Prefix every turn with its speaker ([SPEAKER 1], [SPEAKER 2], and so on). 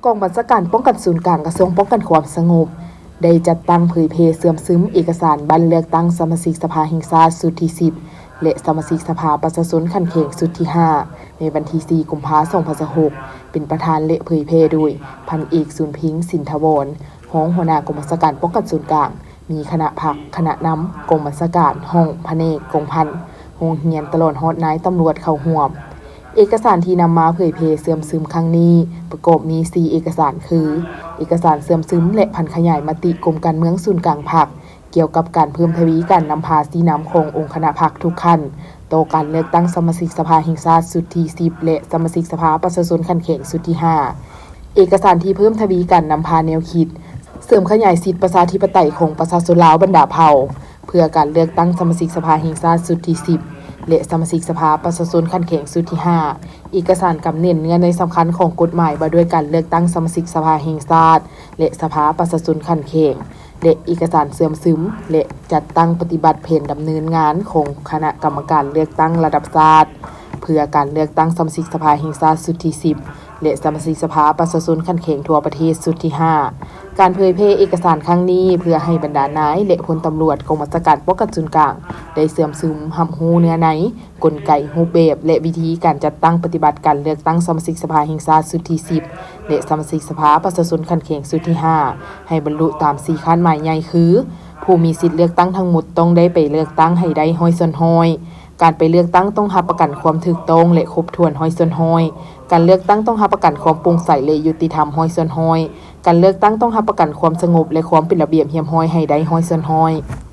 [SPEAKER 1] กองบัญชาการป้องกันศูนย์กลางกระทรวงป้องกันความสงบได้จัดตั้งเผยแพร่เสื่อมซึมเอกสารบัตรเลือกตั้งสมาชิกสภาแห่งชาติสุดที่10และสมาชิกสภาประชาชนขันแข่งสุดที่5ในวันที่4กุมภาพันธ์2026เป็นประธานและเผยแพร่โดยพันเอกสุนพิงค์สินทวรห้องหัวหน้ากองบัญชาการป้องกันศูนย์กลางมีคณะพักคณะนำกองบัญชาการห้องพเนกกองพันโรงเรียนตลอดฮอดนายตำรวจเข้าร่วมเอกสารที่นำมาเผยแพร่เสื่อมซึมครั้งนี้ประกอบมี4เอกสารคือเอกสารเสื่อมซึมและพันขยายมติกรมการเมืองศูนย์กลางพรรคเกี่ยวกับการเพิ่มทวีการนำพาสีน้ำขององค์คณะพรรคทุกขั้นต่อการเลือกตั้งสมาชิกสภาแห่งชาติสุดที่10และสมาชิกสภาประชาชนขันแข่งสุดที่5เอกสารที่เพิ่มทวีการนำพาแนวคิดเสริมขยายสิทธิประชาธิปไตยของประชาชนลาวบรรดาเผ่าเพื่อการเลือกตั้งสมาชิกสภาแห่งชาติสุดที่10และสมาชิกสภาประชาชนขันแข่งสุดที่5เอกสารกำเนิดเงื่อนในสำคัญของกฎหมายว่าด้วยการเลือกตั้งสมาชิกสภาแห่งชาติและสภาประชาชนขันแข่งและเอกสารเสื่อมซึมและจัดตั้งปฏิบัติเพนดำเนินงานของคณะกรรมการเลือกตั้งระดับชาติเพื่อการเลือกตั้งสมาชิกสภาแห่งชาติสุดที่10และสมาชิกสภาประชาชนขันแข่งทั่วประเทศสุดที่5การเผยแพร่เอกสารครั้งนี้เพื่อให้บรรดานายและพลตำรวจกองบัญชาการป้องกันศูนย์กลางได้เสื่อมซึมรับรู้เนื้อในกลไกรูปแบบและวิธีการจัดตั้งปฏิบัติการเลือกตั้งสมาชิกสภาแห่งชาติสุดที่10และสมาชิกสภาประชาชนขันแข่งสุดที่5ให้บรรลุตาม4ขั้นหมายใหญ่คือผู้มีสิทธิเลือกตั้งทั้งหมดต้องได้ไปเลือกตั้งให้ได้100%ส่วน100การไปเลือกตั้งต้องรับประกันความถูกต้องและครบถ้วน100%ส่วน100การเลือกตั้งต้องรับประกันความโปร่งใสและยุติธรรม100%ส่วน100การเลือกตั้งต้องรับประกันความสงบและความเป็นระเบียบเรียบร้อยให้ได้100%ส่วน100